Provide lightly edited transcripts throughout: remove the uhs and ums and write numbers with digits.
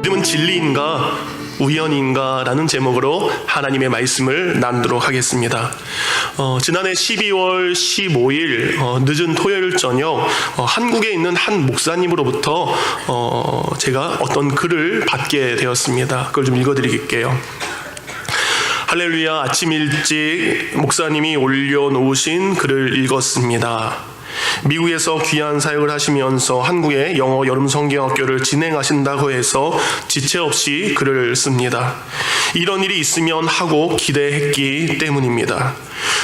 믿음은 진리인가 우연인가 라는 제목으로 하나님의 말씀을 나누도록 하겠습니다. 지난해 12월 15일 늦은 토요일 저녁 한국에 있는 한 목사님으로부터 제가 어떤 글을 받게 되었습니다. 그걸 좀 읽어드릴게요. 할렐루야, 아침 일찍 목사님이 올려놓으신 글을 읽었습니다. 미국에서 귀한 사역을 하시면서 한국의 영어 여름 성경학교를 진행하신다고 해서 지체 없이 글을 씁니다. 이런 일이 있으면 하고 기대했기 때문입니다.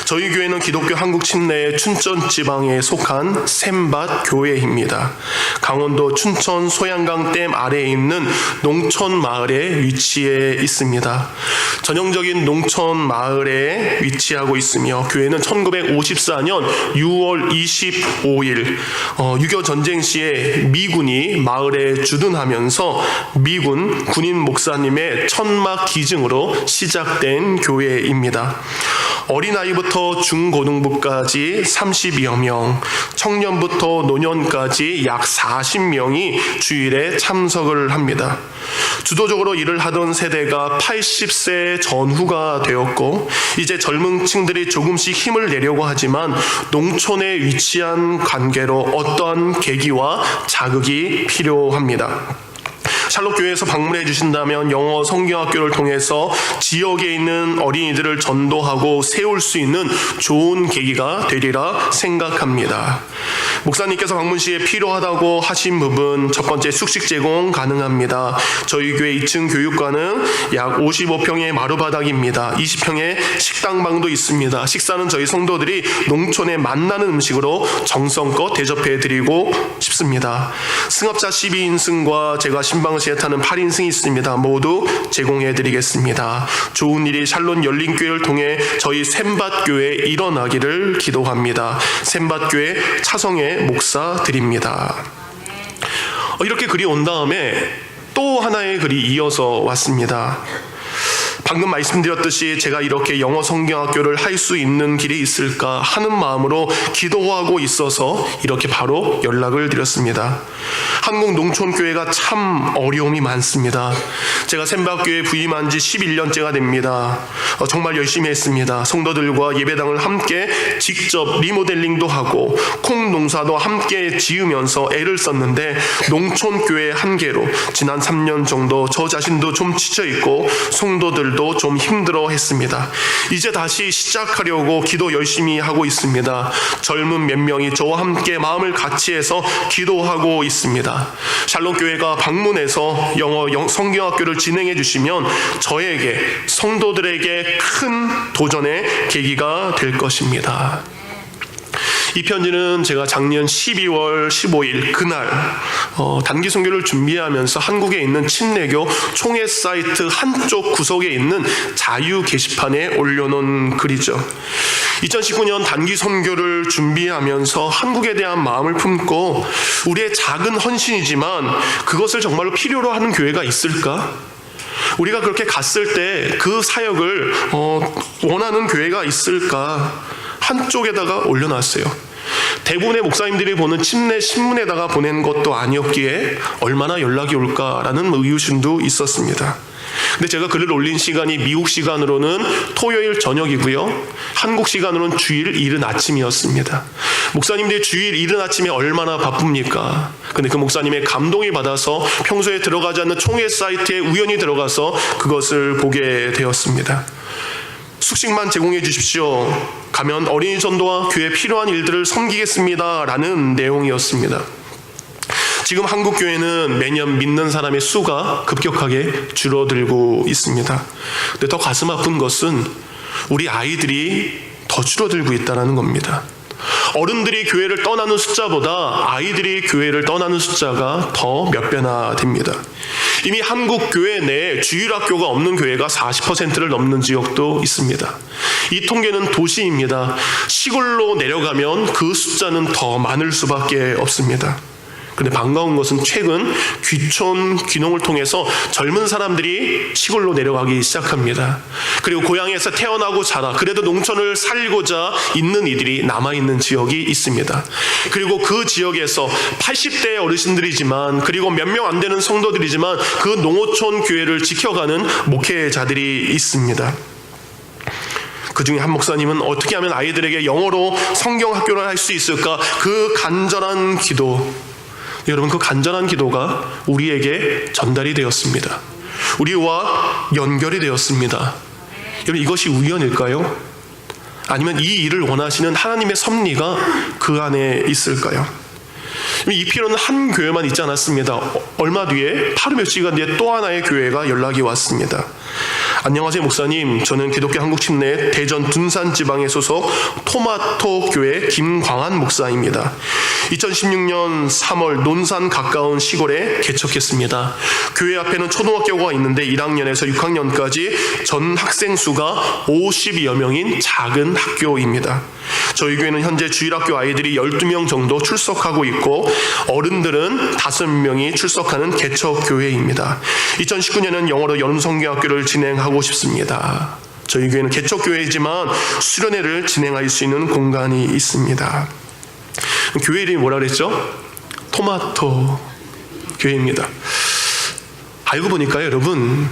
저희 교회는 기독교 한국 침례의 춘천 지방에 속한 샘밭 교회입니다. 강원도 춘천 소양강 댐 아래에 있는 농촌 마을에 위치해 있습니다. 전형적인 농촌 마을에 위치하고 있으며 교회는 1954년 6월 25일 6.25 전쟁 시에 미군이 마을에 주둔하면서 미군 군인 목사님의 천막 기증으로 시작된 교회입니다. 어린아이부터 중고등부까지 30여 명, 청년부터 노년까지 약 40명이 주일에 참석을 합니다. 주도적으로 일을 하던 세대가 80세 전후가 되었고 이제 젊은 층들이 조금씩 힘을 내려고 하지만 농촌에 위치한 관계로 어떠한 계기와 자극이 필요합니다. 샬롯교회에서 방문해 주신다면 영어 성경학교를 통해서 지역에 있는 어린이들을 전도하고 세울 수 있는 좋은 계기가 되리라 생각합니다. 목사님께서 방문 시에 필요하다고 하신 부분, 첫 번째 숙식 제공 가능합니다. 저희 교회 2층 교육관은 약 55평의 마루바닥입니다. 20평의 식당방도 있습니다. 식사는 저희 성도들이 농촌에 만나는 음식으로 정성껏 대접해 드리고 싶습니다. 승합차 12인승과 제가 신방시에 타는 8인승이 있습니다. 모두 제공해 드리겠습니다. 좋은 일이 샬롯 열린교회를 통해 저희 샘밭교회에 일어나기를 기도합니다. 샘밭교회 차성의 목사 드립니다. 이렇게 글이 온 다음에 또 하나의 글이 이어서 왔습니다. 방금 말씀드렸듯이 제가 이렇게 영어 성경학교를 할 수 있는 길이 있을까 하는 마음으로 기도하고 있어서 이렇게 바로 연락을 드렸습니다. 한국 농촌교회가 참 어려움이 많습니다. 제가 샘밭교회 부임한 지 11년째가 됩니다. 정말 열심히 했습니다. 성도들과 예배당을 함께 직접 리모델링도 하고 콩 농사도 함께 지으면서 애를 썼는데 농촌교회 한계로 지난 3년 정도 저 자신도 좀 지쳐있고 성도들도 좀 힘들어 했습니다. 이제 다시 시작하려고 기도 열심히 하고 있습니다. 젊은 몇 명이 저와 함께 마음을 같이 해서 기도하고 있습니다. 샬롯교회가 방문해서 영어 성경학교를 진행해 주시면 저에게, 성도들에게 큰 도전의 계기가 될 것입니다. 이 편지는 제가 작년 12월 15일 그날 단기 선교를 준비하면서 한국에 있는 침례교 총회 사이트 한쪽 구석에 있는 자유 게시판에 올려놓은 글이죠. 2019년 단기 선교를 준비하면서 한국에 대한 마음을 품고 우리의 작은 헌신이지만 그것을 정말로 필요로 하는 교회가 있을까? 우리가 그렇게 갔을 때 그 사역을 원하는 교회가 있을까? 한쪽에다가 올려놨어요. 대부분의 목사님들이 보는 침례 신문에다가 보낸 것도 아니었기에 얼마나 연락이 올까라는 의구심도 있었습니다. 근데 제가 글을 올린 시간이 미국 시간으로는 토요일 저녁이고요, 한국 시간으로는 주일 이른 아침이었습니다. 목사님들이 주일 이른 아침에 얼마나 바쁩니까? 근데 그 목사님의 감동이 받아서 평소에 들어가지 않는 총회 사이트에 우연히 들어가서 그것을 보게 되었습니다. 숙식만 제공해 주십시오. 가면 어린이 전도와 교회에 필요한 일들을 섬기겠습니다 라는 내용이었습니다. 지금 한국 교회는 매년 믿는 사람의 수가 급격하게 줄어들고 있습니다. 근데 더 가슴 아픈 것은 우리 아이들이 더 줄어들고 있다는 겁니다. 어른들이 교회를 떠나는 숫자보다 아이들이 교회를 떠나는 숫자가 더 몇 배나 됩니다. 이미 한국 교회 내에 주일학교가 없는 교회가 40%를 넘는 지역도 있습니다. 이 통계는 도시입니다. 시골로 내려가면 그 숫자는 더 많을 수밖에 없습니다. 근데 반가운 것은 최근 귀촌 귀농을 통해서 젊은 사람들이 시골로 내려가기 시작합니다. 그리고 고향에서 태어나고 자라 그래도 농촌을 살고자 있는 이들이 남아있는 지역이 있습니다. 그리고 그 지역에서 80대 어르신들이지만 그리고 몇 명 안 되는 성도들이지만 그 농어촌 교회를 지켜가는 목회자들이 있습니다. 그 중에 한 목사님은 어떻게 하면 아이들에게 영어로 성경 학교를 할 수 있을까? 그 간절한 기도, 여러분, 그 간절한 기도가 우리에게 전달이 되었습니다. 우리와 연결이 되었습니다. 여러분, 이것이 우연일까요? 아니면 이 일을 원하시는 하나님의 섭리가 그 안에 있을까요? 이 필요는 한 교회만 있지 않았습니다. 얼마 뒤에 하루 몇 시간 뒤에 또 하나의 교회가 연락이 왔습니다. 안녕하세요 목사님, 저는 기독교 한국침례 대전 둔산 지방에 소속 토마토 교회 김광한 목사입니다. 2016년 3월 논산 가까운 시골에 개척했습니다. 교회 앞에는 초등학교가 있는데 1학년에서 6학년까지 전 학생 수가 50여 명인 작은 학교입니다. 저희 교회는 현재 주일학교 아이들이 12명 정도 출석하고 있고 어른들은 5명이 출석하는 개척교회입니다. 2019년은 영어로 여름 성경학교를 진행하고 싶습니다. 저희 교회는 개척교회이지만 수련회를 진행할 수 있는 공간이 있습니다. 교회 이름이 뭐라 그랬죠? 토마토 교회입니다. 알고 보니까요, 여러분,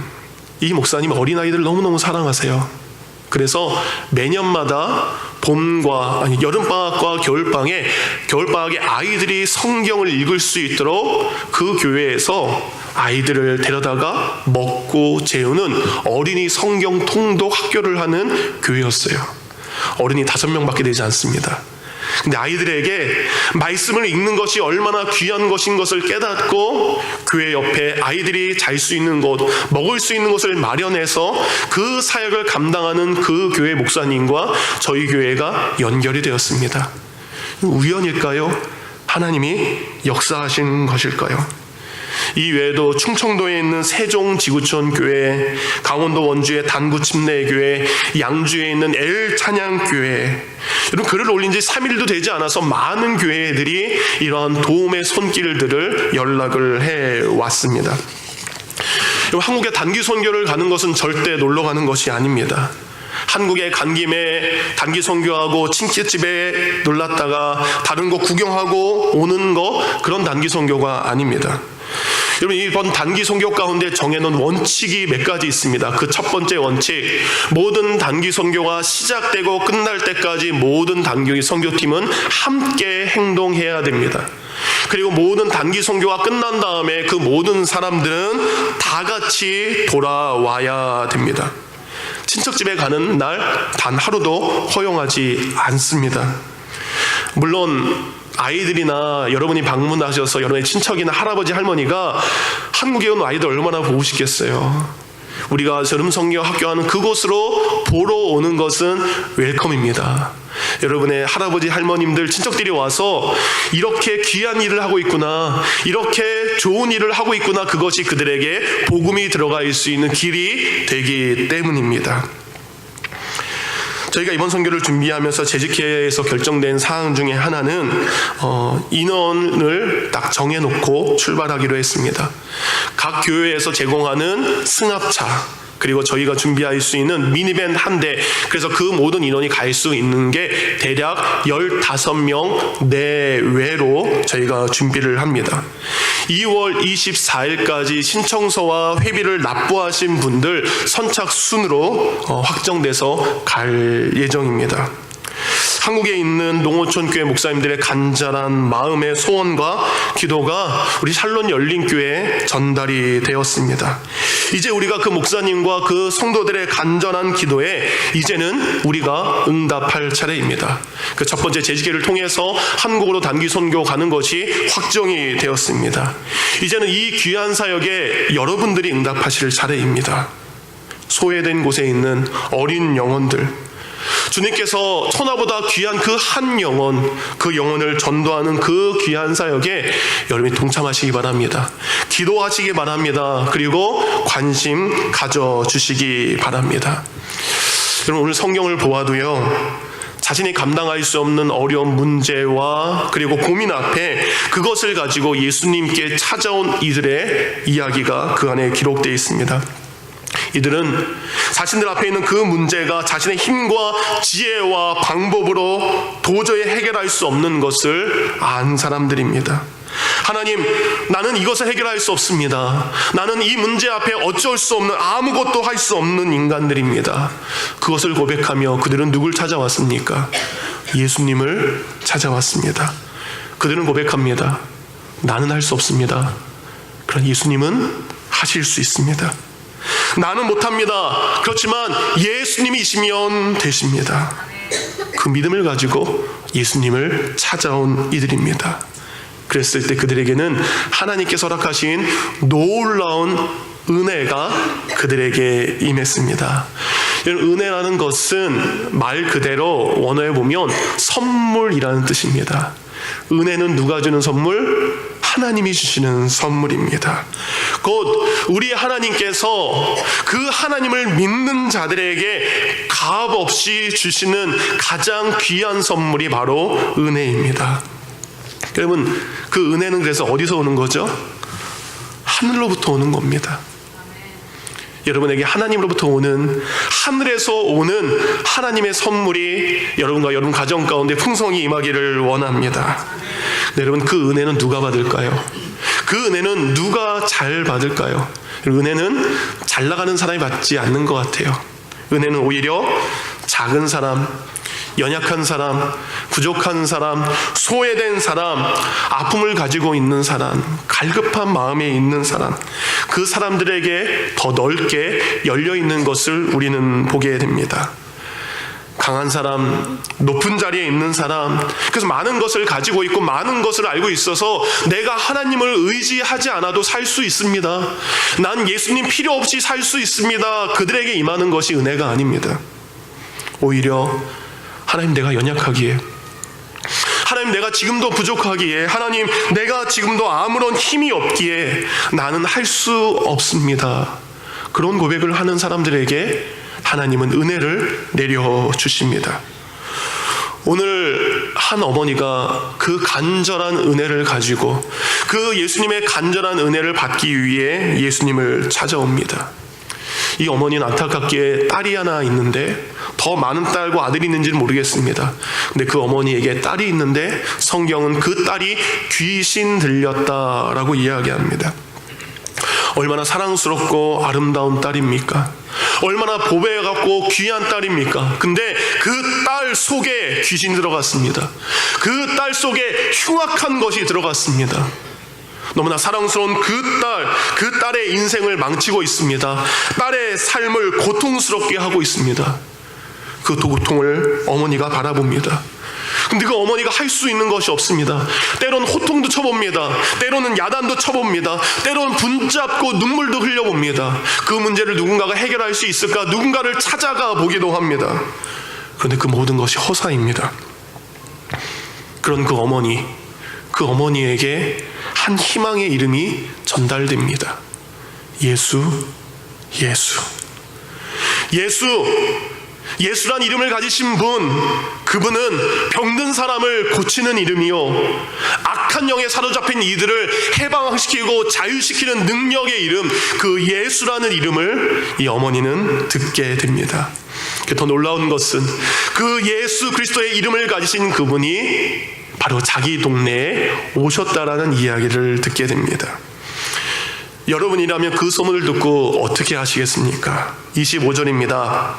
이 목사님 어린아이들을 너무너무 사랑하세요. 그래서 매년마다 여름방학과 겨울방학에 아이들이 성경을 읽을 수 있도록 그 교회에서 아이들을 데려다가 먹고 재우는 어린이 성경 통독 학교를 하는 교회였어요. 어른이 5명밖에 되지 않습니다. 근데 아이들에게 말씀을 읽는 것이 얼마나 귀한 것인 것을 깨닫고 교회 옆에 아이들이 잘 수 있는 곳, 먹을 수 있는 곳을 마련해서 그 사역을 감당하는 그 교회 목사님과 저희 교회가 연결이 되었습니다. 우연일까요? 하나님이 역사하신 것일까요? 이 외에도 충청도에 있는 세종지구촌교회, 강원도 원주의 단구침례교회, 양주에 있는 엘찬양교회, 여러분, 글을 올린 지 3일도 되지 않아서 많은 교회들이 이러한 도움의 손길들을 연락을 해왔습니다. 한국에 단기 선교를 가는 것은 절대 놀러 가는 것이 아닙니다. 한국에 간 김에 단기 선교하고 친척집에 놀랐다가 다른 거 구경하고 오는 거, 그런 단기 선교가 아닙니다. 여러분, 이번 단기 선교 가운데 정해놓은 원칙이 몇 가지 있습니다. 그 첫 번째 원칙, 모든 단기 선교가 시작되고 끝날 때까지 모든 단기 선교팀은 함께 행동해야 됩니다. 그리고 모든 단기 선교가 끝난 다음에 그 모든 사람들은 다 같이 돌아와야 됩니다. 친척집에 가는 날 단 하루도 허용하지 않습니다. 물론 아이들이나 여러분이 방문하셔서 여러분의 친척이나 할아버지 할머니가 한국에 온 아이들 얼마나 보고 싶겠어요. 우리가 여름 성경 학교하는 그곳으로 보러 오는 것은 웰컴입니다. 여러분의 할아버지 할머님들 친척들이 와서 이렇게 귀한 일을 하고 있구나, 이렇게 좋은 일을 하고 있구나, 그것이 그들에게 복음이 들어갈 수 있는 길이 되기 때문입니다. 저희가 이번 선교를 준비하면서 재직회에서 결정된 사항 중에 하나는 인원을 딱 정해놓고 출발하기로 했습니다. 각 교회에서 제공하는 승합차, 그리고 저희가 준비할 수 있는 미니밴 한 대, 그래서 그 모든 인원이 갈 수 있는 게 대략 15명 내외로 저희가 준비를 합니다. 2월 24일까지 신청서와 회비를 납부하신 분들 선착순으로 확정돼서 갈 예정입니다. 한국에 있는 농어촌 교회 목사님들의 간절한 마음의 소원과 기도가 우리 샬롯 열린교회에 전달이 되었습니다. 이제 우리가 그 목사님과 그 성도들의 간절한 기도에 이제는 우리가 응답할 차례입니다. 그 첫 번째 재직회를 통해서 한국으로 단기 선교 가는 것이 확정이 되었습니다. 이제는 이 귀한 사역에 여러분들이 응답하실 차례입니다. 소외된 곳에 있는 어린 영혼들, 주님께서 천하보다 귀한 그 한 영혼, 그 영혼을 전도하는 그 귀한 사역에 여러분이 동참하시기 바랍니다. 기도하시기 바랍니다. 그리고 관심 가져주시기 바랍니다. 여러분, 오늘 성경을 보아도요, 자신이 감당할 수 없는 어려운 문제와 그리고 고민 앞에 그것을 가지고 예수님께 찾아온 이들의 이야기가 그 안에 기록되어 있습니다. 이들은 자신들 앞에 있는 그 문제가 자신의 힘과 지혜와 방법으로 도저히 해결할 수 없는 것을 안 사람들입니다. 하나님, 나는 이것을 해결할 수 없습니다. 나는 이 문제 앞에 어쩔 수 없는, 아무것도 할 수 없는 인간들입니다. 그것을 고백하며 그들은 누굴 찾아왔습니까? 예수님을 찾아왔습니다. 그들은 고백합니다. 나는 할 수 없습니다. 그러나 예수님은 하실 수 있습니다. 나는 못합니다. 그렇지만 예수님이시면 되십니다. 그 믿음을 가지고 예수님을 찾아온 이들입니다. 그랬을 때 그들에게는 하나님께서 허락하신 놀라운 은혜가 그들에게 임했습니다. 은혜라는 것은 말 그대로 원어에 보면 선물이라는 뜻입니다. 은혜는 누가 주는 선물? 하나님이 주시는 선물입니다. 곧 우리 하나님께서 그 하나님을 믿는 자들에게 값없이 주시는 가장 귀한 선물이 바로 은혜입니다. 여러분, 그 은혜는 그래서 어디서 오는 거죠? 하늘로부터 오는 겁니다. 여러분에게 하나님으로부터 오는, 하늘에서 오는 하나님의 선물이 여러분과 여러분 가정 가운데 풍성히 임하기를 원합니다. 네, 여러분, 그 은혜는 누가 받을까요? 그 은혜는 누가 잘 받을까요? 은혜는 잘 나가는 사람이 받지 않는 것 같아요. 은혜는 오히려 작은 사람, 연약한 사람, 부족한 사람, 소외된 사람, 아픔을 가지고 있는 사람, 갈급한 마음에 있는 사람, 그 사람들에게 더 넓게 열려있는 것을 우리는 보게 됩니다. 강한 사람, 높은 자리에 있는 사람, 그래서 많은 것을 가지고 있고 많은 것을 알고 있어서 내가 하나님을 의지하지 않아도 살 수 있습니다. 난 예수님 필요 없이 살 수 있습니다. 그들에게 임하는 것이 은혜가 아닙니다. 오히려 하나님, 내가 연약하기에, 하나님, 내가 지금도 부족하기에, 하나님, 내가 지금도 아무런 힘이 없기에 나는 할 수 없습니다. 그런 고백을 하는 사람들에게 하나님은 은혜를 내려주십니다. 오늘 한 어머니가 그 간절한 은혜를 가지고 그 예수님의 간절한 은혜를 받기 위해 예수님을 찾아옵니다. 이 어머니는 안타깝게 딸이 하나 있는데, 더 많은 딸과 아들이 있는지는 모르겠습니다. 근데 그 어머니에게 딸이 있는데 성경은 그 딸이 귀신 들렸다라고 이야기합니다. 얼마나 사랑스럽고 아름다운 딸입니까? 얼마나 보배갖고 귀한 딸입니까? 근데 그 딸 속에 귀신 들어갔습니다. 그 딸 속에 흉악한 것이 들어갔습니다. 너무나 사랑스러운 그 딸의 인생을 망치고 있습니다. 딸의 삶을 고통스럽게 하고 있습니다. 그 고통을 어머니가 바라봅니다. 근데 그 어머니가 할 수 있는 것이 없습니다. 때로는 호통도 쳐봅니다. 때로는 야단도 쳐봅니다. 때로는 붙잡고 눈물도 흘려봅니다. 그 문제를 누군가가 해결할 수 있을까? 누군가를 찾아가 보기도 합니다. 그런데 그 모든 것이 허사입니다. 그런 그 어머니에게 한 희망의 이름이 전달됩니다. 예수란 이름을 가지신 분, 그분은 병든 사람을 고치는 이름이요, 악한 영에 사로잡힌 이들을 해방시키고 자유시키는 능력의 이름, 그 예수라는 이름을 이 어머니는 듣게 됩니다. 더 놀라운 것은 그 예수 그리스도의 이름을 가지신 그분이 바로 자기 동네에 오셨다라는 이야기를 듣게 됩니다. 여러분이라면 그 소문을 듣고 어떻게 하시겠습니까? 25절입니다.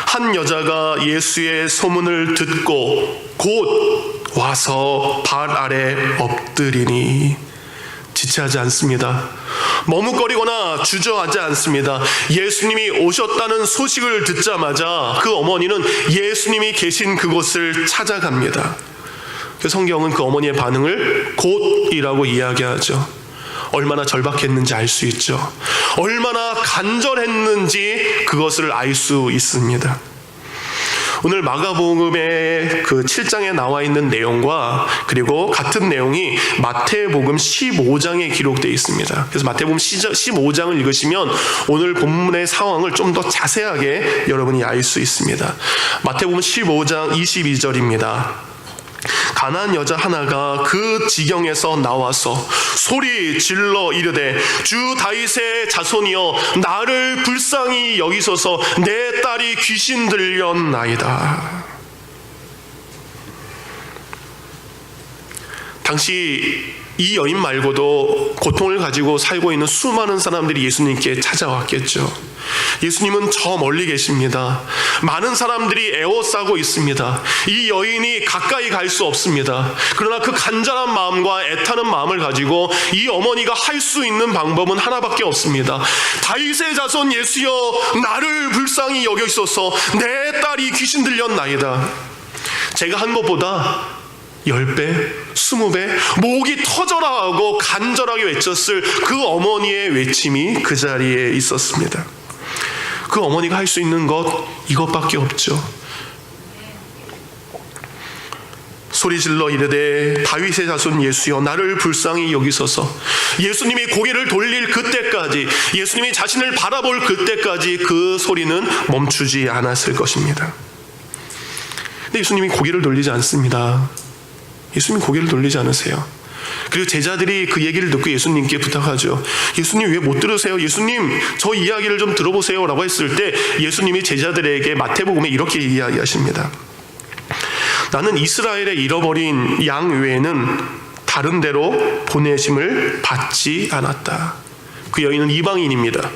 한 여자가 예수의 소문을 듣고 곧 와서 발 아래 엎드리니, 지체하지 않습니다. 머뭇거리거나 주저하지 않습니다. 예수님이 오셨다는 소식을 듣자마자 그 어머니는 예수님이 계신 그곳을 찾아갑니다. 성경은 그 어머니의 반응을 곧이라고 이야기하죠. 얼마나 절박했는지 알 수 있죠. 얼마나 간절했는지 그것을 알 수 있습니다. 오늘 마가복음의 그 7장에 나와 있는 내용과 그리고 같은 내용이 마태복음 15장에 기록되어 있습니다. 그래서 마태복음 15장을 읽으시면 오늘 본문의 상황을 좀 더 자세하게 여러분이 알 수 있습니다. 마태복음 15장 22절입니다. 가난한 여자 하나가 그 지경에서 나와서 소리 질러 이르되 주 다윗의 자손이여 나를 불쌍히 여기소서 내 딸이 귀신 들렸나이다. 당시 이 여인 말고도 고통을 가지고 살고 있는 수많은 사람들이 예수님께 찾아왔겠죠. 예수님은 저 멀리 계십니다. 많은 사람들이 에워싸고 있습니다. 이 여인이 가까이 갈 수 없습니다. 그러나 그 간절한 마음과 애타는 마음을 가지고 이 어머니가 할 수 있는 방법은 하나밖에 없습니다. 다윗의 자손 예수여 나를 불쌍히 여기소서 내 딸이 귀신 들렸나이다. 제가 한 것보다 10배, 20배 목이 터져라 하고 간절하게 외쳤을 그 어머니의 외침이 그 자리에 있었습니다. 그 어머니가 할 수 있는 것 이것밖에 없죠. 소리질러 이르되 다윗의 자손 예수여 나를 불쌍히 여기소서. 예수님이 고개를 돌릴 그때까지, 예수님이 자신을 바라볼 그때까지 그 소리는 멈추지 않았을 것입니다. 근데 예수님이 고개를 돌리지 않습니다. 예수님이 고개를 돌리지 않으세요. 그리고 제자들이 그 얘기를 듣고 예수님께 부탁하죠. 예수님 왜 못 들으세요? 예수님 저 이야기를 좀 들어보세요 라고 했을 때 예수님이 제자들에게 마태복음에 이렇게 이야기하십니다. 나는 이스라엘에 잃어버린 양 외에는 다른 데로 보내심을 받지 않았다. 그 여인은 이방인입니다.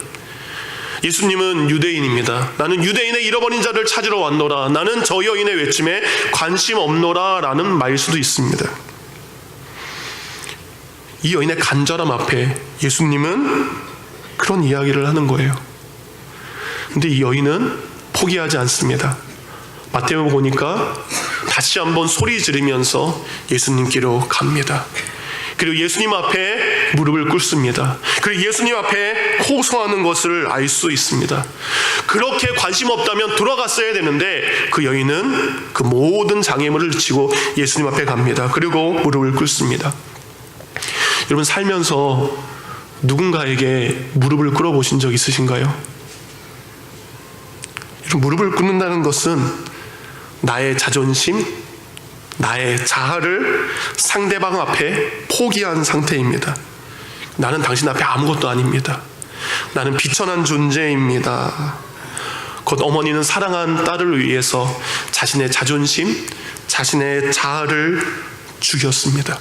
예수님은 유대인입니다. 나는 유대인의 잃어버린 자를 찾으러 왔노라. 나는 저 여인의 외침에 관심 없노라 라는 말일 수도 있습니다. 이 여인의 간절함 앞에 예수님은 그런 이야기를 하는 거예요. 근데 이 여인은 포기하지 않습니다. 마태복음 보니까 다시 한번 소리 지르면서 예수님께로 갑니다. 그리고 예수님 앞에 무릎을 꿇습니다. 그리고 예수님 앞에 호소하는 것을 알 수 있습니다. 그렇게 관심 없다면 돌아갔어야 되는데 그 여인은 그 모든 장애물을 지고 예수님 앞에 갑니다. 그리고 무릎을 꿇습니다. 여러분 살면서 누군가에게 무릎을 꿇어보신 적 있으신가요? 무릎을 꿇는다는 것은 나의 자존심, 나의 자아를 상대방 앞에 포기한 상태입니다. 나는 당신 앞에 아무것도 아닙니다. 나는 비천한 존재입니다. 곧 어머니는 사랑한 딸을 위해서 자신의 자존심, 자신의 자아를 죽였습니다.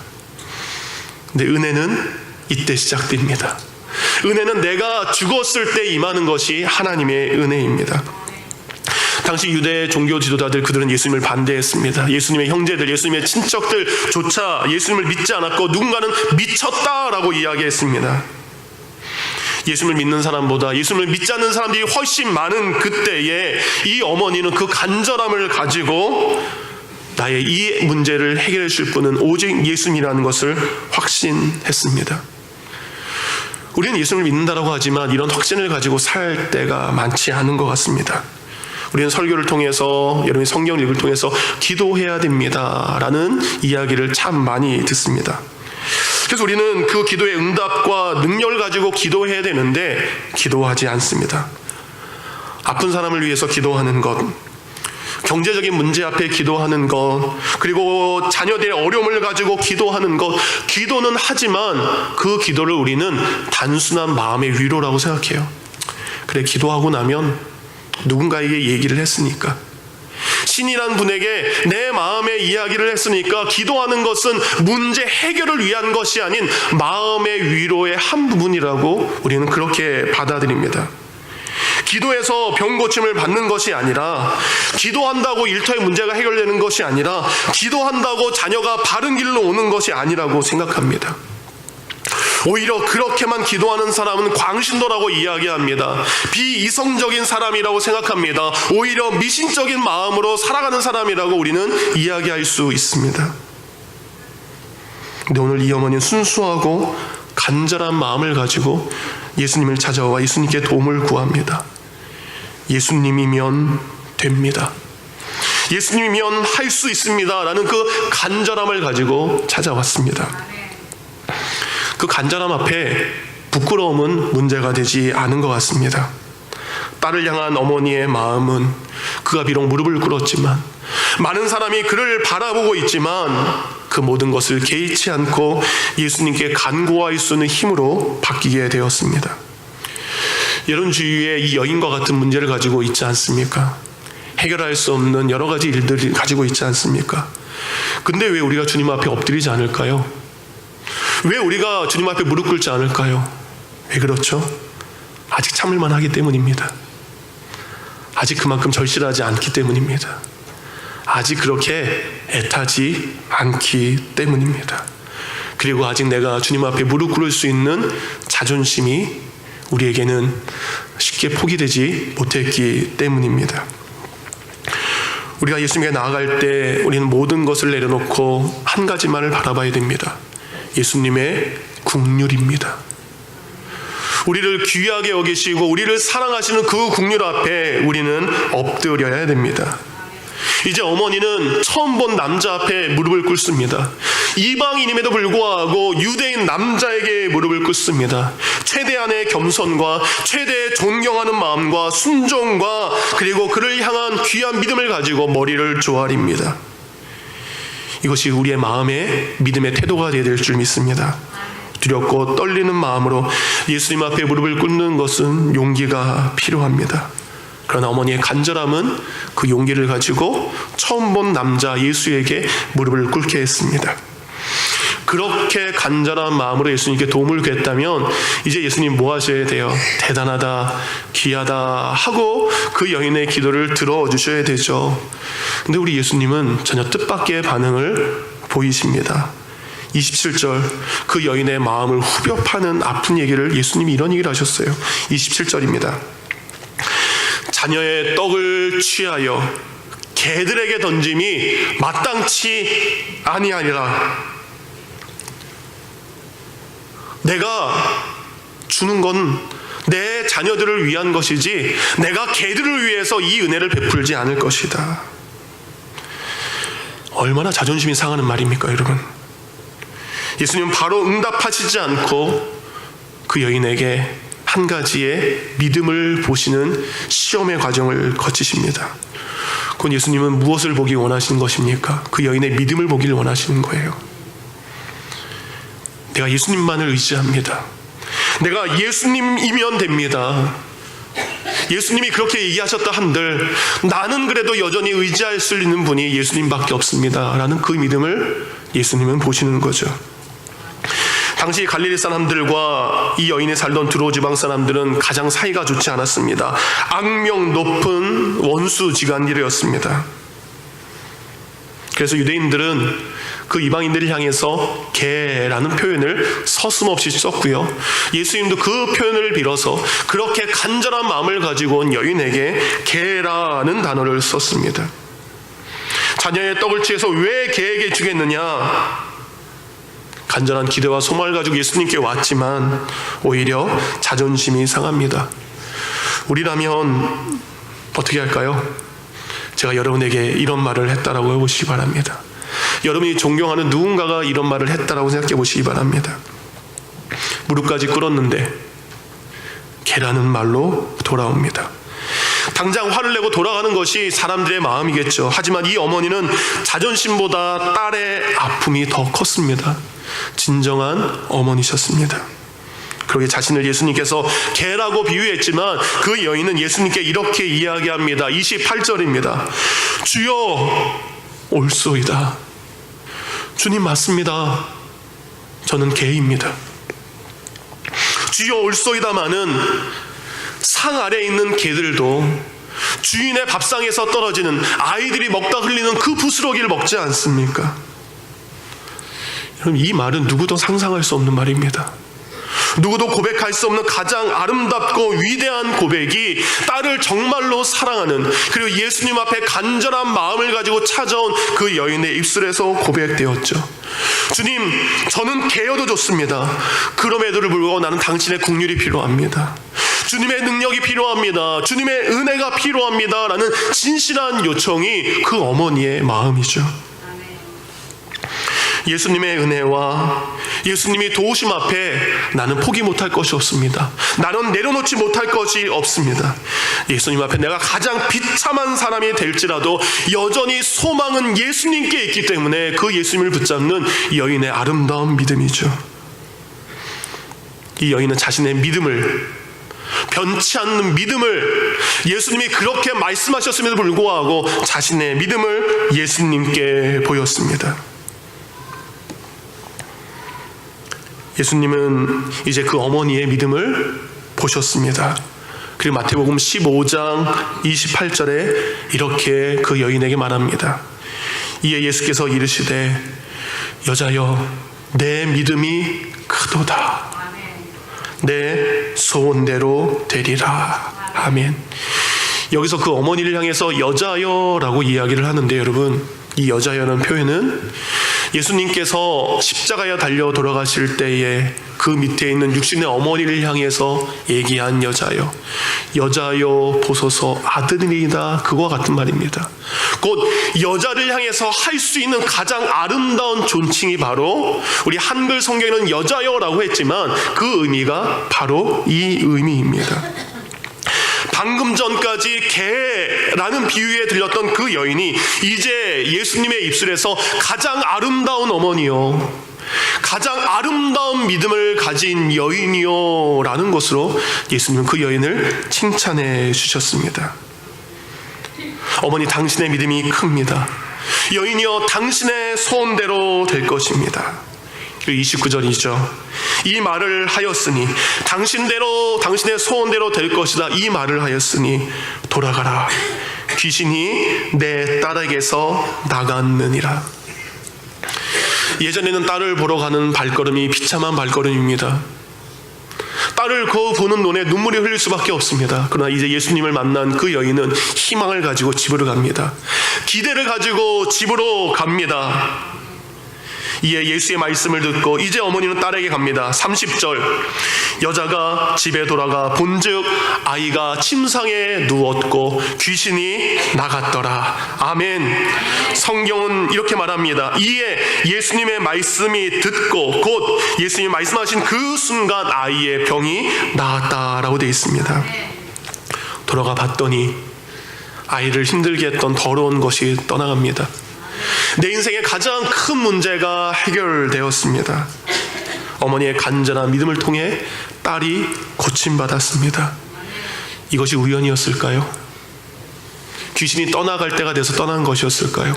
근데 은혜는 이때 시작됩니다. 은혜는 내가 죽었을 때 임하는 것이 하나님의 은혜입니다. 당시 유대 종교 지도자들 그들은 예수님을 반대했습니다. 예수님의 형제들, 예수님의 친척들조차 예수님을 믿지 않았고 누군가는 미쳤다라고 이야기했습니다. 예수님을 믿는 사람보다 예수님을 믿지 않는 사람들이 훨씬 많은 그때에 이 어머니는 그 간절함을 가지고 나의 이 문제를 해결해 줄 분은 오직 예수님이라는 것을 확신했습니다. 우리는 예수님을 믿는다라고 하지만 이런 확신을 가지고 살 때가 많지 않은 것 같습니다. 우리는 설교를 통해서, 여러분이 성경을 읽을 통해서 기도해야 됩니다 라는 이야기를 참 많이 듣습니다. 그래서 우리는 그 기도의 응답과 능력을 가지고 기도해야 되는데 기도하지 않습니다. 아픈 사람을 위해서 기도하는 것, 경제적인 문제 앞에 기도하는 것, 그리고 자녀들의 어려움을 가지고 기도하는 것, 기도는 하지만 그 기도를 우리는 단순한 마음의 위로라고 생각해요. 그래, 기도하고 나면 누군가에게 얘기를 했으니까, 신이란 분에게 내 마음의 이야기를 했으니까 기도하는 것은 문제 해결을 위한 것이 아닌 마음의 위로의 한 부분이라고 우리는 그렇게 받아들입니다. 기도해서 병 고침을 받는 것이 아니라, 기도한다고 일터의 문제가 해결되는 것이 아니라, 기도한다고 자녀가 바른 길로 오는 것이 아니라고 생각합니다. 오히려 그렇게만 기도하는 사람은 광신도라고 이야기합니다. 비이성적인 사람이라고 생각합니다. 오히려 미신적인 마음으로 살아가는 사람이라고 우리는 이야기할 수 있습니다. 근데 오늘 이 어머니는 순수하고 간절한 마음을 가지고 예수님을 찾아와 예수님께 도움을 구합니다. 예수님이면 됩니다. 예수님이면 할 수 있습니다 라는 그 간절함을 가지고 찾아왔습니다. 그 간절함 앞에 부끄러움은 문제가 되지 않은 것 같습니다. 딸을 향한 어머니의 마음은 그가 비록 무릎을 꿇었지만, 많은 사람이 그를 바라보고 있지만 그 모든 것을 개의치 않고 예수님께 간구할 수 있는 힘으로 바뀌게 되었습니다. 여러분 주위에 이 여인과 같은 문제를 가지고 있지 않습니까? 해결할 수 없는 여러 가지 일들을 가지고 있지 않습니까? 근데 왜 우리가 주님 앞에 엎드리지 않을까요? 왜 우리가 주님 앞에 무릎 꿇지 않을까요? 왜 그렇죠? 아직 참을만 하기 때문입니다. 아직 그만큼 절실하지 않기 때문입니다. 아직 그렇게 애타지 않기 때문입니다. 그리고 아직 내가 주님 앞에 무릎 꿇을 수 있는 자존심이 우리에게는 쉽게 포기되지 못했기 때문입니다. 우리가 예수님께 나아갈 때 우리는 모든 것을 내려놓고 한 가지만을 바라봐야 됩니다. 예수님의 긍휼입니다. 우리를 귀하게 여기시고 우리를 사랑하시는 그 긍휼 앞에 우리는 엎드려야 됩니다. 이제 어머니는 처음 본 남자 앞에 무릎을 꿇습니다. 이방인임에도 불구하고 유대인 남자에게 무릎을 꿇습니다. 최대한의 겸손과 최대의 존경하는 마음과 순종과 그리고 그를 향한 귀한 믿음을 가지고 머리를 조아립니다. 이것이 우리의 마음의 믿음의 태도가 되어야 될 줄 믿습니다. 두렵고 떨리는 마음으로 예수님 앞에 무릎을 꿇는 것은 용기가 필요합니다. 그러나 어머니의 간절함은 그 용기를 가지고 처음 본 남자 예수에게 무릎을 꿇게 했습니다. 그렇게 간절한 마음으로 예수님께 도움을 구했다면 이제 예수님 뭐 하셔야 돼요? 대단하다, 귀하다 하고 그 여인의 기도를 들어주셔야 되죠. 근데 우리 예수님은 전혀 뜻밖의 반응을 보이십니다. 27절, 그 여인의 마음을 후벼 파는 아픈 얘기를 예수님이 이런 얘기를 하셨어요. 27절입니다. 자녀의 떡을 취하여 개들에게 던짐이 마땅치 아니하니라. 내가 주는 건 내 자녀들을 위한 것이지 내가 개들을 위해서 이 은혜를 베풀지 않을 것이다. 얼마나 자존심이 상하는 말입니까, 여러분? 예수님은 바로 응답하시지 않고 그 여인에게 한 가지의 믿음을 보시는 시험의 과정을 거치십니다. 그건 예수님은 무엇을 보기 원하시는 것입니까? 그 여인의 믿음을 보기를 원하시는 거예요. 내가 예수님만을 의지합니다. 내가 예수님이면 됩니다. 예수님이 그렇게 얘기하셨다 한들 나는 그래도 여전히 의지할 수 있는 분이 예수님밖에 없습니다 라는 그 믿음을 예수님은 보시는 거죠. 당시 갈릴리 사람들과 이 여인이 살던 두로 지방 사람들은 가장 사이가 좋지 않았습니다. 악명 높은 원수지간들이었습니다. 그래서 유대인들은 그 이방인들을 향해서 개라는 표현을 서슴없이 썼고요. 예수님도 그 표현을 빌어서 그렇게 간절한 마음을 가지고 온 여인에게 개라는 단어를 썼습니다. 자녀의 떡을 취해서 왜 개에게 주겠느냐? 간절한 기대와 소망을 가지고 예수님께 왔지만 오히려 자존심이 상합니다. 우리라면 어떻게 할까요? 제가 여러분에게 이런 말을 했다라고 해보시기 바랍니다. 여러분이 존경하는 누군가가 이런 말을 했다라고 생각해 보시기 바랍니다. 무릎까지 꿇었는데 개라는 말로 돌아옵니다. 당장 화를 내고 돌아가는 것이 사람들의 마음이겠죠. 하지만 이 어머니는 자존심보다 딸의 아픔이 더 컸습니다. 진정한 어머니셨습니다. 그러게 자신을 예수님께서 개라고 비유했지만 그 여인은 예수님께 이렇게 이야기합니다. 28절입니다. 주여 올소이다. 주님 맞습니다. 저는 개입니다. 주여 올소이다마는 상 아래에 있는 개들도 주인의 밥상에서 떨어지는 아이들이 먹다 흘리는 그 부스러기를 먹지 않습니까? 여러분, 이 말은 누구도 상상할 수 없는 말입니다. 누구도 고백할 수 없는 가장 아름답고 위대한 고백이 딸을 정말로 사랑하는, 그리고 예수님 앞에 간절한 마음을 가지고 찾아온 그 여인의 입술에서 고백되었죠. 주님, 저는 개여도 좋습니다. 그럼에도 불구하고 나는 당신의 긍휼이 필요합니다. 주님의 능력이 필요합니다. 주님의 은혜가 필요합니다. 라는 진실한 요청이 그 어머니의 마음이죠. 예수님의 은혜와 예수님이 도우심 앞에 나는 포기 못할 것이 없습니다. 나는 내려놓지 못할 것이 없습니다. 예수님 앞에 내가 가장 비참한 사람이 될지라도 여전히 소망은 예수님께 있기 때문에 그 예수님을 붙잡는 여인의 아름다운 믿음이죠. 이 여인은 자신의 믿음을, 변치 않는 믿음을, 예수님이 그렇게 말씀하셨음에도 불구하고 자신의 믿음을 예수님께 보였습니다. 예수님은 이제 그 어머니의 믿음을 보셨습니다. 그리고 마태복음 15장 28절에 이렇게 그 여인에게 말합니다. 이에 예수께서 이르시되 여자여 내 믿음이 크도다. 내 소원대로 되리라. 아멘. 여기서 그 어머니를 향해서 여자여라고 이야기를 하는데, 여러분, 이 여자여라는 표현은 예수님께서 십자가에 달려 돌아가실 때에 그 밑에 있는 육신의 어머니를 향해서 얘기한 여자여, 여자여 보소서 아들이다, 그와 같은 말입니다. 곧 여자를 향해서 할 수 있는 가장 아름다운 존칭이 바로, 우리 한글 성경에는 여자여라고 했지만 그 의미가 바로 이 의미입니다. 방금 전까지 개라는 비유에 들렸던 그 여인이 이제 예수님의 입술에서 가장 아름다운 어머니요, 가장 아름다운 믿음을 가진 여인이요 라는 것으로 예수님은 그 여인을 칭찬해 주셨습니다. 어머니, 당신의 믿음이 큽니다. 여인이여, 당신의 소원대로 될 것입니다. 29절이죠. 이 말을 하였으니, 당신대로, 당신의 소원대로 될 것이다, 이 말을 하였으니 돌아가라, 귀신이 내 딸에게서 나갔느니라. 예전에는 딸을 보러 가는 발걸음이 비참한 발걸음입니다. 딸을 그 보는 눈에 눈물이 흘릴 수밖에 없습니다. 그러나 이제 예수님을 만난 그 여인은 희망을 가지고 집으로 갑니다. 기대를 가지고 집으로 갑니다. 이에 예수의 말씀을 듣고 이제 어머니는 딸에게 갑니다. 30절, 여자가 집에 돌아가 본즉 아이가 침상에 누웠고 귀신이 나갔더라. 아멘. 성경은 이렇게 말합니다. 이에 예수님의 말씀이 듣고 곧 예수님이 말씀하신 그 순간 아이의 병이 나았다라고 되어 있습니다. 돌아가 봤더니 아이를 힘들게 했던 더러운 것이 떠나갑니다. 내 인생의 가장 큰 문제가 해결되었습니다. 어머니의 간절한 믿음을 통해 딸이 고침받았습니다. 이것이 우연이었을까요? 귀신이 떠나갈 때가 돼서 떠난 것이었을까요?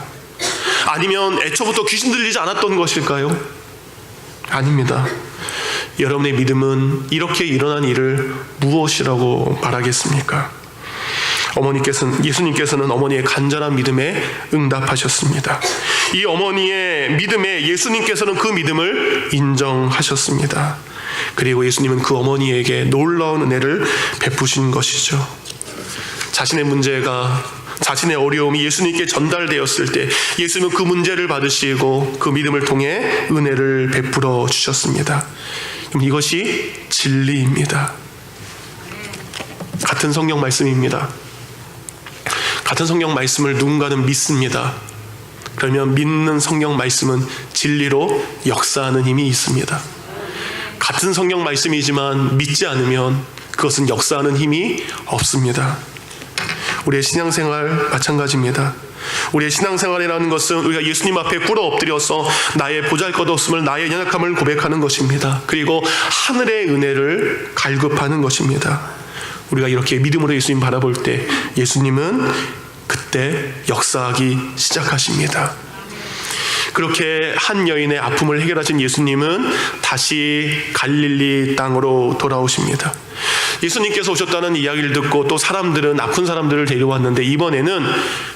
아니면 애초부터 귀신 들리지 않았던 것일까요? 아닙니다. 여러분의 믿음은 이렇게 일어난 일을 무엇이라고 말하겠습니까? 예수님께서는 어머니의 간절한 믿음에 응답하셨습니다. 이 어머니의 믿음에 예수님께서는 그 믿음을 인정하셨습니다. 그리고 예수님은 그 어머니에게 놀라운 은혜를 베푸신 것이죠. 자신의 문제가, 자신의 어려움이 예수님께 전달되었을 때 예수님은 그 문제를 받으시고 그 믿음을 통해 은혜를 베풀어 주셨습니다. 이것이 진리입니다. 같은 성경 말씀입니다. 같은 성경 말씀을 누군가는 믿습니다. 그러면 믿는 성경 말씀은 진리로 역사하는 힘이 있습니다. 같은 성경 말씀이지만 믿지 않으면 그것은 역사하는 힘이 없습니다. 우리의 신앙생활 마찬가지입니다. 우리의 신앙생활이라는 것은 우리가 예수님 앞에 꿇어 엎드려서 나의 보잘것없음을, 나의 연약함을 고백하는 것입니다. 그리고 하늘의 은혜를 갈급하는 것입니다. 우리가 이렇게 믿음으로 예수님 바라볼 때 예수님은 그때 역사하기 시작하십니다. 그렇게 한 여인의 아픔을 해결하신 예수님은 다시 갈릴리 땅으로 돌아오십니다. 예수님께서 오셨다는 이야기를 듣고 또 사람들은, 아픈 사람들을 데려왔는데 이번에는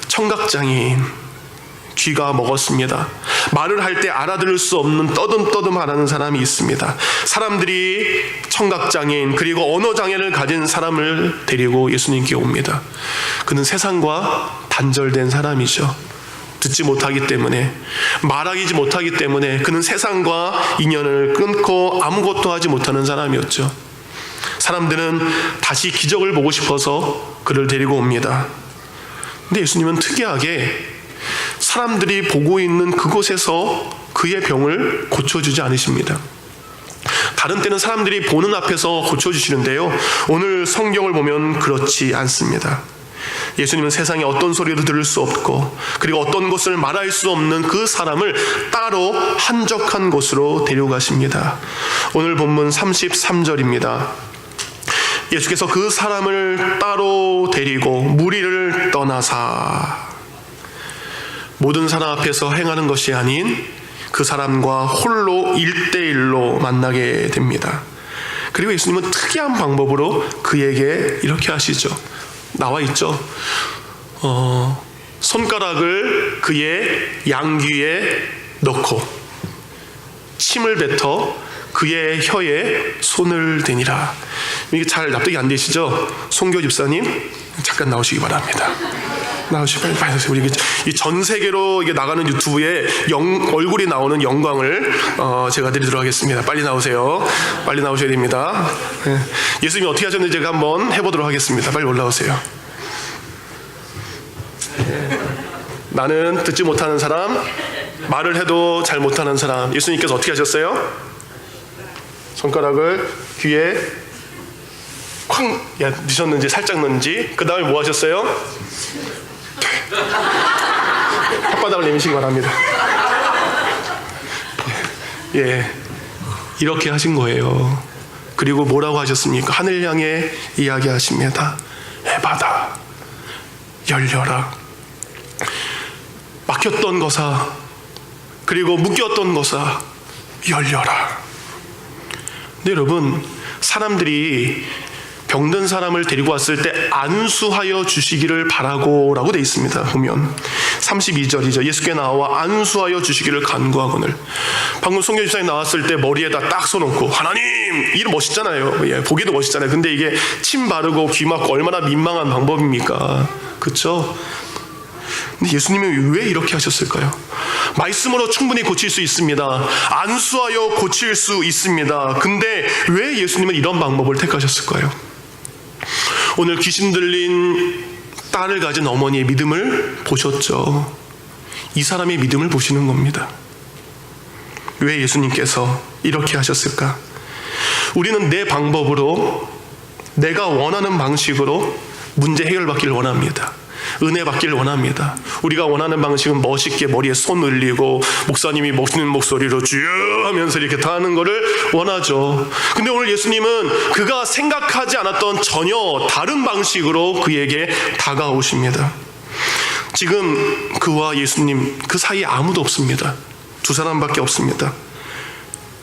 청각장애인, 귀가 먹었습니다. 말을 할 때 알아들을 수 없는 떠듬떠듬하는 사람이 있습니다. 사람들이 청각장애인 그리고 언어장애를 가진 사람을 데리고 예수님께 옵니다. 그는 세상과 단절된 사람이죠. 듣지 못하기 때문에, 말하지 못하기 때문에 그는 세상과 인연을 끊고 아무것도 하지 못하는 사람이었죠. 사람들은 다시 기적을 보고 싶어서 그를 데리고 옵니다. 근데 예수님은 특이하게 사람들이 보고 있는 그곳에서 그의 병을 고쳐주지 않으십니다. 다른 때는 사람들이 보는 앞에서 고쳐주시는데요, 오늘 성경을 보면 그렇지 않습니다. 예수님은 세상에 어떤 소리도 들을 수 없고, 그리고 어떤 것을 말할 수 없는 그 사람을 따로 한적한 곳으로 데려가십니다. 오늘 본문 33절입니다. 예수께서 그 사람을 따로 데리고 무리를 떠나사, 모든 사람 앞에서 행하는 것이 아닌 그 사람과 홀로 1대1로 만나게 됩니다. 그리고 예수님은 특이한 방법으로 그에게 이렇게 하시죠. 나와 있죠. 손가락을 그의 양귀에 넣고 침을 뱉어 그의 혀에 손을 대니라. 이게 잘 납득이 안 되시죠? 송교 집사님 잠깐 나오시기 바랍니다. 나오시면 빨리 나오세요. 우리 이 전 세계로 이게 나가는 유튜브에 얼굴이 나오는 영광을 제가 드리도록 하겠습니다. 빨리 나오세요. 빨리 나오셔야 됩니다. 예수님이 어떻게 하셨는지 제가 한번 해보도록 하겠습니다. 빨리 올라오세요. 나는 듣지 못하는 사람, 말을 해도 잘 못하는 사람. 예수님께서 어떻게 하셨어요? 손가락을 귀에 쾅 넣으셨는지 살짝 넣는지, 그 다음에 뭐 하셨어요? 혓바닥을 내미시기 바랍니다. 예, 이렇게 하신 거예요. 그리고 뭐라고 하셨습니까? 하늘 향해 이야기하십니다. 에바다, 열려라. 막혔던 거사, 그리고 묶였던 거사, 열려라. 근데 여러분, 사람들이 병든 사람을 데리고 왔을 때 안수하여 주시기를 바라고 라고 되어 있습니다. 보면 32절이죠. 예수께 나와 안수하여 주시기를 간구하거늘. 방금 송교 집사님 나왔을 때 머리에다 딱 써놓고 하나님, 이름 멋있잖아요. 예, 보기도 멋있잖아요. 근데 이게 침 바르고 귀 막고 얼마나 민망한 방법입니까? 그렇죠? 근데 예수님은 왜 이렇게 하셨을까요? 말씀으로 충분히 고칠 수 있습니다. 안수하여 고칠 수 있습니다. 근데 왜 예수님은 이런 방법을 택하셨을까요? 오늘 귀신 들린 딸을 가진 어머니의 믿음을 보셨죠. 이 사람의 믿음을 보시는 겁니다. 왜 예수님께서 이렇게 하셨을까? 우리는 내 방법으로, 내가 원하는 방식으로 문제 해결받기를 원합니다. 은혜 받기를 원합니다. 우리가 원하는 방식은 멋있게 머리에 손 올리고 목사님이 멋있는 목소리로 주여 하면서 이렇게 다 하는 것을 원하죠. 근데 오늘 예수님은 그가 생각하지 않았던 전혀 다른 방식으로 그에게 다가오십니다. 지금 그와 예수님 그 사이에 아무도 없습니다. 두 사람밖에 없습니다.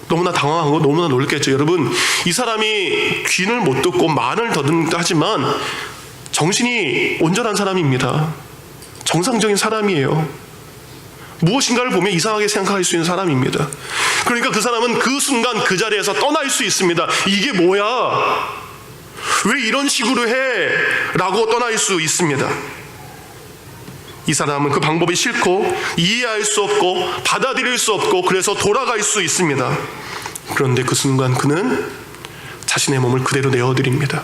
너무나 당황하고 너무나 놀랐겠죠. 여러분, 이 사람이 귀를 못 듣고 말을 더듬다 하지만 정신이 온전한 사람입니다. 정상적인 사람이에요. 무엇인가를 보면 이상하게 생각할 수 있는 사람입니다. 그러니까 그 사람은 그 순간 그 자리에서 떠날 수 있습니다. 이게 뭐야? 왜 이런 식으로 해? 라고 떠날 수 있습니다. 이 사람은 그 방법이 싫고 이해할 수 없고 받아들일 수 없고 그래서 돌아갈 수 있습니다. 그런데 그 순간 그는 자신의 몸을 그대로 내어드립니다.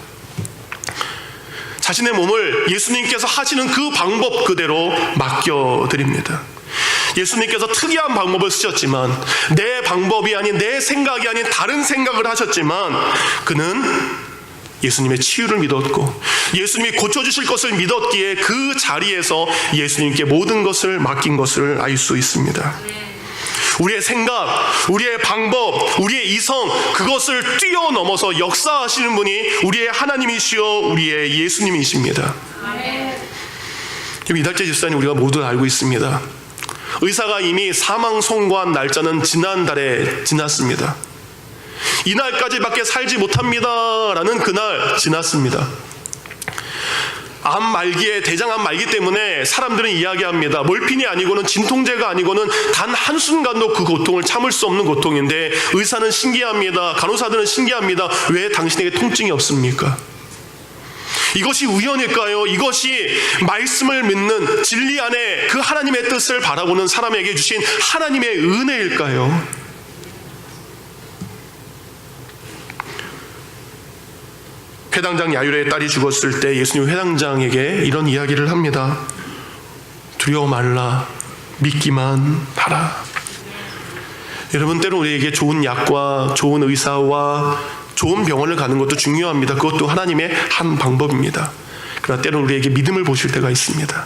자신의 몸을 예수님께서 하시는 그 방법 그대로 맡겨드립니다. 예수님께서 특이한 방법을 쓰셨지만, 내 방법이 아닌, 내 생각이 아닌 다른 생각을 하셨지만, 그는 예수님의 치유를 믿었고 예수님이 고쳐주실 것을 믿었기에 그 자리에서 예수님께 모든 것을 맡긴 것을 알 수 있습니다. 우리의 생각, 우리의 방법, 우리의 이성, 그것을 뛰어넘어서 역사하시는 분이 우리의 하나님이시여 우리의 예수님이십니다. 이달재 집사님 우리가 모두 알고 있습니다. 의사가 이미 사망 선고한 날짜는 지난달에 지났습니다. 이날까지밖에 살지 못합니다 라는 그날 지났습니다. 암 말기에, 대장암 말기 때문에 사람들은 이야기합니다. 몰핀이 아니고는, 진통제가 아니고는 단 한순간도 그 고통을 참을 수 없는 고통인데, 의사는 신기합니다. 간호사들은 신기합니다. 왜 당신에게 통증이 없습니까? 이것이 우연일까요? 이것이 말씀을 믿는, 진리 안에 그 하나님의 뜻을 바라보는 사람에게 주신 하나님의 은혜일까요? 회당장 야율의 딸이 죽었을 때 예수님 회당장에게 이런 이야기를 합니다. 두려워 말라, 믿기만 하라. 여러분, 때로 우리에게 좋은 약과 좋은 의사와 좋은 병원을 가는 것도 중요합니다. 그것도 하나님의 한 방법입니다. 그러나 때로는 우리에게 믿음을 보실 때가 있습니다.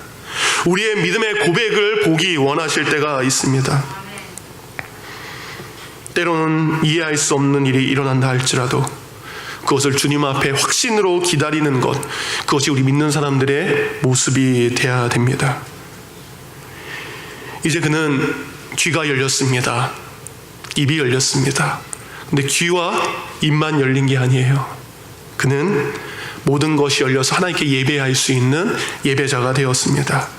우리의 믿음의 고백을 보기 원하실 때가 있습니다. 때로는 이해할 수 없는 일이 일어난다 할지라도 그것을 주님 앞에 확신으로 기다리는 것, 그것이 우리 믿는 사람들의 모습이 되어야 됩니다. 이제 그는 귀가 열렸습니다. 입이 열렸습니다. 근데 귀와 입만 열린 게 아니에요. 그는 모든 것이 열려서 하나님께 예배할 수 있는 예배자가 되었습니다.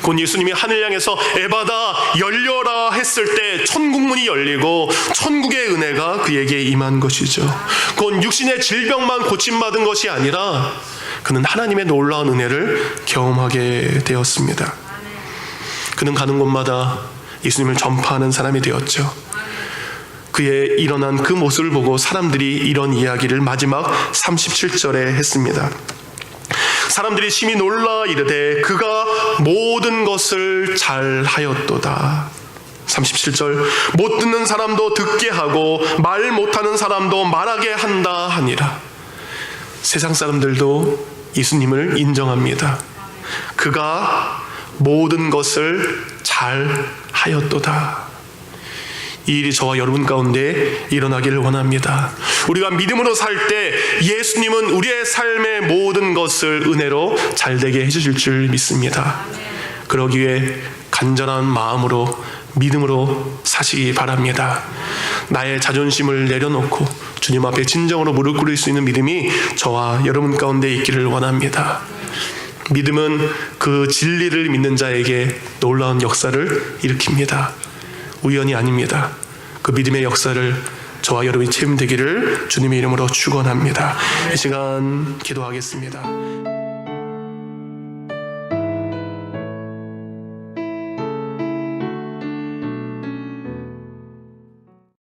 곧 예수님이 하늘 향해서 에바다 열려라 했을 때 천국문이 열리고 천국의 은혜가 그에게 임한 것이죠. 곧 육신의 질병만 고침받은 것이 아니라 그는 하나님의 놀라운 은혜를 경험하게 되었습니다. 그는 가는 곳마다 예수님을 전파하는 사람이 되었죠. 그의 일어난 그 모습을 보고 사람들이 이런 이야기를 마지막 37절에 했습니다. 사람들이 심히 놀라 이르되 그가 모든 것을 잘 하였도다. 37절, 못 듣는 사람도 듣게 하고 말 못하는 사람도 말하게 한다 하니라. 세상 사람들도 예수님을 인정합니다. 그가 모든 것을 잘 하였도다. 이 일이 저와 여러분 가운데 일어나기를 원합니다. 우리가 믿음으로 살 때 예수님은 우리의 삶의 모든 것을 은혜로 잘되게 해주실 줄 믿습니다. 그러기 위해 간절한 마음으로 믿음으로 사시기 바랍니다. 나의 자존심을 내려놓고 주님 앞에 진정으로 무릎 꿇을 수 있는 믿음이 저와 여러분 가운데 있기를 원합니다. 믿음은 그 진리를 믿는 자에게 놀라운 역사를 일으킵니다. 우연이 아닙니다. 그 믿음의 역사를 저와 여러분이 체험되기를 주님의 이름으로 축원합니다. 이 시간 기도하겠습니다.